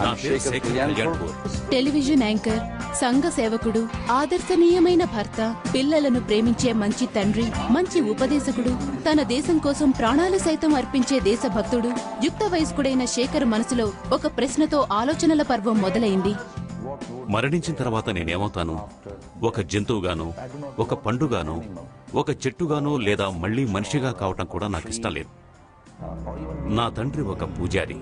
నా పేరు Shekhar Kalyanpur. Television anchor, సంఘ సేవకుడు, ఆదర్శనీయమైన భర్త, పిల్లలను ప్రేమించే మంచి తండ్రి, మంచి ఉపదేశకుడు, తన దేశం కోసం ప్రాణాలు సైతం అర్పించే దేశభక్తుడు. యుక్త వయస్కుడైన శేఖర్ మనసులో ఒక ప్రశ్నతో ఆలోచనల పర్వం మొదలైంది. మరణించిన తర్వాత నేనేమవుతాను? ఒక జంతువుగానో, ఒక పండుగానో, ఒక చెట్టుగానో, లేదా మళ్లీ మనిషిగా కావటం కూడా నాకు ఇష్టం లేదు. నా తండ్రి ఒక పూజారి.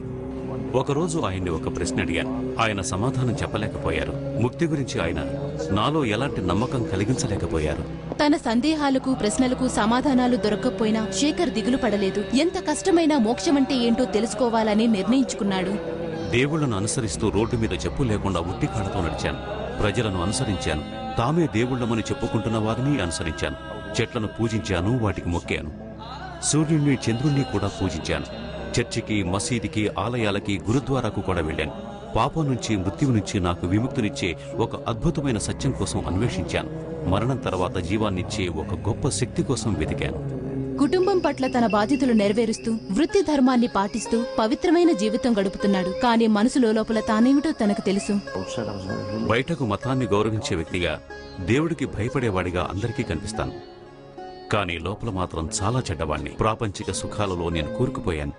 ఒకరోజు ఆయన్ని ఒక ప్రశ్న అడిగాను. ఆయన సమాధానం చెప్పలేకపోయారు. ముక్తి గురించి ఆయన నాలో ఎలాంటి నమ్మకం కలిగించలేకపోయారు. తన సందేహాలకు, ప్రశ్నలకు సమాధానాలు దొరక్కపోయినా శేఖర్ దిగులు పడలేదు. ఎంత కష్టమైనా మోక్షమంటే ఏంటో తెలుసుకోవాలని నిర్ణయించుకున్నాడు. దేవుళ్లను అనుసరిస్తూ రోడ్డు మీద చెప్పు లేకుండా ఉట్టి కాళ్ళతో నడిచాను. ప్రజలను అనుసరించాను. తామే దేవుళ్లమని చెప్పుకుంటున్న వారిని అనుసరించాను. చెట్లను పూజించాను, వాటికి మొక్కాను. సూర్యుడిని, చంద్రుణ్ణి కూడా పూజించాను. చర్చికి, మసీదికి, ఆలయాలకి, గురుద్వారాకు కూడా వెళ్ళాను. పాపం నుంచి, మృత్యువు నుంచి నాకు విముక్తినిచ్చే ఒక అద్భుతమైన సత్యం కోసం అన్వేషించాను. మరణం తర్వాత జీవాన్నిచ్చే ఒక గొప్ప శక్తి కోసం వెతికాను. కుటుంబం పట్ల తన బాధ్యతలు నెరవేరుస్తూ, వృత్తి ధర్మాన్ని పాటిస్తూ పవిత్రమైన జీవితం గడుపుతున్నాడు. కానీ మనసులో లోపల తానేమిటో తనకు తెలుసు. బయటకు మతాన్ని గౌరవించే వ్యక్తిగా, దేవుడికి భయపడేవాడిగా అందరికీ కనిపిస్తాను. కానీ లోపల మాత్రం చాలా చెడ్డవాణ్ణి. ప్రాపంచిక సుఖాలలో నేను కూరుకుపోయాను.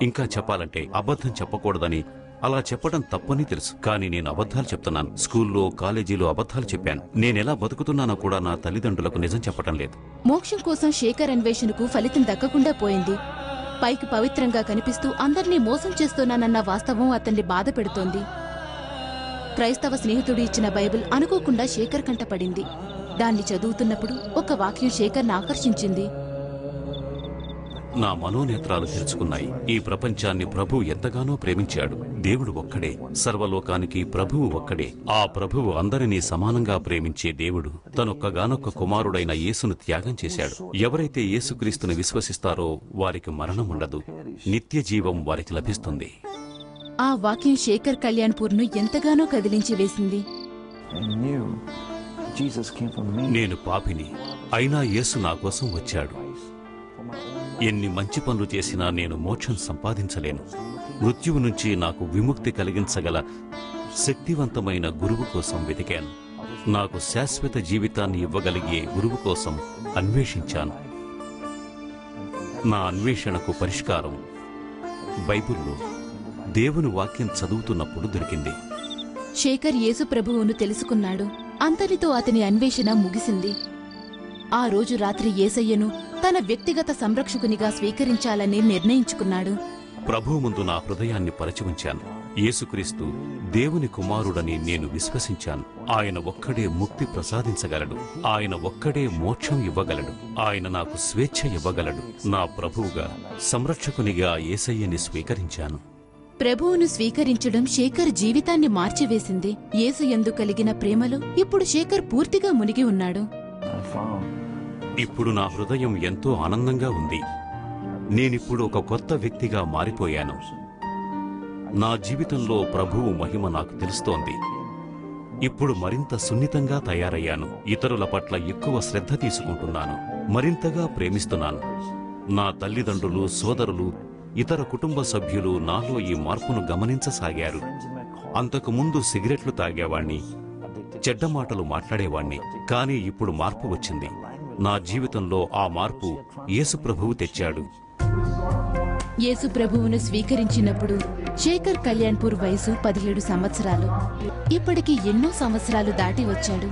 ఇంకా చెప్పాలంటే అబద్ధం చెప్పకూడదని, అలా చెప్పడం తప్పని తెలుసు. కానీ నేను అబద్ధాలు చెప్తున్నాను. స్కూల్లో, కాలేజీలో అబద్ధాలు చెప్పాను. నేనెలా బతుకుతున్నానో కూడా నా తల్లిదండ్రులకు నిజం చెప్పడం లేదు. మోక్షం కోసం శేఖర్ అన్వేషణకు ఫలితం దక్కకుండా పోయింది. పైకి పవిత్రంగా కనిపిస్తూ అందర్నీ మోసం చేస్తున్నానన్న వాస్తవం అతన్ని బాధ పెడుతోంది. క్రైస్తవ స్నేహితుడు ఇచ్చిన బైబిల్ అనుకోకుండా శేఖర్ కంట పడింది. దాన్ని చదువుతున్నప్పుడు ఒక వాక్యం శేఖర్ను ఆకర్షించింది. నా మనోనేత్రాలు తెరుచుకున్నాయి. ఈ ప్రపంచాన్ని ప్రభువు ఎంతగానో ప్రేమించాడు. దేవుడు ఒక్కడే, సర్వలోకానికి ప్రభువు ఒక్కడే. ఆ ప్రభువు అందరినీ సమానంగా ప్రేమించే దేవుడు తనొక్కగానొక్క కుమారుడైన యేసును త్యాగం చేశాడు. ఎవరైతే యేసుక్రీస్తును విశ్వసిస్తారో వారికి మరణం ఉండదు, నిత్య జీవం వారికి లభిస్తుంది. ఆ వాక్యం శేఖర్ కళ్యాణ్పూర్ను ఎంతగానో కదిలించి వేసింది. నేను పాపిని, అయినా యేసు నా కోసం వచ్చాడు. ఎన్ని మంచి పనులు చేసినా నేను మోక్షం సంపాదించలేను. మృత్యువు నుంచి నాకు విముక్తి కలిగించగల శక్తివంతమైన గురువు కోసం వెతికాను. నాకు శాశ్వత జీవితాన్ని ఇవ్వగలిగే గురువు కోసం అన్వేషించాను. నా అన్వేషణకు పరిష్కారం బైబిల్లో దేవుని వాక్యం చదువుతున్నప్పుడు దొరికింది. శేఖర్ యేసు ప్రభువును తెలుసుకున్నాడు. అంతటితో అతని అన్వేషణ ముగిసింది. ఆ రోజు రాత్రి యేసయ్యను తన వ్యక్తిగత సంరక్షకునిగా స్వీకరించాలని నిర్ణయించుకున్నాడు. ప్రభువు ముందు నా హృదయాన్ని పరచి ఉంచాను. యేసుక్రీస్తు దేవుని కుమారుడని నేను విశ్వసించాను. ఆయన ఒక్కడే ముక్తి ప్రసాదించగలడు. ఆయన ఒక్కడే మోక్షం ఇవ్వగలడు. ఆయన నాకు స్వేచ్ఛ ఇవ్వగలడు. నా ప్రభువుగా, సంరక్షకునిగా యేసయ్యని స్వీకరించాను. ప్రభువును స్వీకరించడం శేఖర్ జీవితాన్ని మార్చివేసింది. యేసు యందు కలిగిన ప్రేమలో ఇప్పుడు శేఖర్ పూర్తిగా మునిగి ఉన్నాడు. ఇప్పుడు నా హృదయం ఎంతో ఆనందంగా ఉంది. నేనిప్పుడు ఒక కొత్త వ్యక్తిగా మారిపోయాను. నా జీవితంలో ప్రభువు మహిమ నాకు తెలుస్తోంది. ఇప్పుడు మరింత సున్నితంగా తయారయ్యాను. ఇతరుల పట్ల ఎక్కువ శ్రద్ధ తీసుకుంటున్నాను. మరింతగా ప్రేమిస్తున్నాను. నా తల్లిదండ్రులు, సోదరులు, ఇతర కుటుంబ సభ్యులు నాలో ఈ మార్పును గమనించసాగారు. అంతకుముందు సిగరెట్లు తాగేవాణ్ణి, చెడ్డ మాటలు మాట్లాడేవాణ్ణి. కానీ ఇప్పుడు మార్పు వచ్చింది. నా జీవితంలో ఆ మార్పు యేసు ప్రభువు తెచ్చాడు. యేసు ప్రభువును స్వీకరించినప్పుడు శేఖర్ కళ్యాణ్పూర్ వయసు 17 సంవత్సరాలు. ఇప్పటికి ఎన్నో సంవత్సరాలు దాటి వచ్చాడు.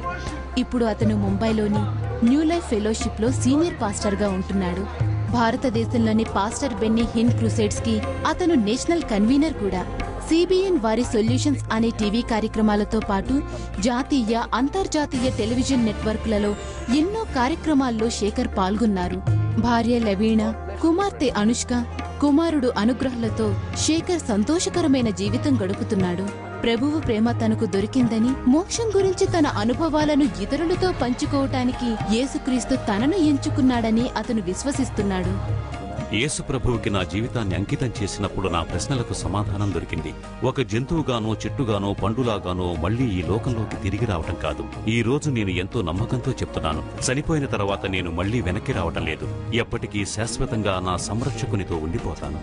ఇప్పుడు అతను ముంబైలోని న్యూ లైఫ్ ఫెలోషిప్లో సీనియర్ పాస్టర్గా ఉంటున్నాడు. భారతదేశంలోని పాస్టర్ బెన్నీ హిన్ క్రూసేడ్స్ కి అతను నేషనల్ కన్వీనర్ కూడా. సిబిఎన్ వారి సొల్యూషన్స్ అనే టీవీ కార్యక్రమాలతో పాటు జాతీయ, అంతర్జాతీయ టెలివిజన్ నెట్వర్క్లలో ఎన్నో కార్యక్రమాల్లో శేఖర్ పాల్గొన్నారు. భార్య లవీణ, కుమార్తె అనుష్క, కుమారుడు అనుగ్రహలతో శేఖర్ సంతోషకరమైన జీవితం గడుపుతున్నాడు. ప్రభువు ప్రేమ తనకు దొరికిందని, మోక్షం గురించి తన అనుభవాలను ఇతరులతో పంచుకోవటానికి యేసుక్రీస్తు తనను ఎంచుకున్నాడని అతను విశ్వసిస్తున్నాడు. యేసు ప్రభువుకి నా జీవితాన్ని అంకితం చేసినప్పుడు నా ప్రశ్నలకు సమాధానం దొరికింది. ఒక జంతువుగానో, చెట్టుగానో, పండులాగానో మళ్లీ ఈ లోకంలోకి తిరిగి రావటం కాదు. ఈ రోజు నేను ఎంతో నమ్మకంతో చెప్తున్నాను. చనిపోయిన తర్వాత నేను మళ్లీ వెనక్కి రావటం లేదు. ఎప్పటికీ శాశ్వతంగా నా సంరక్షకునితో ఉండిపోతాను.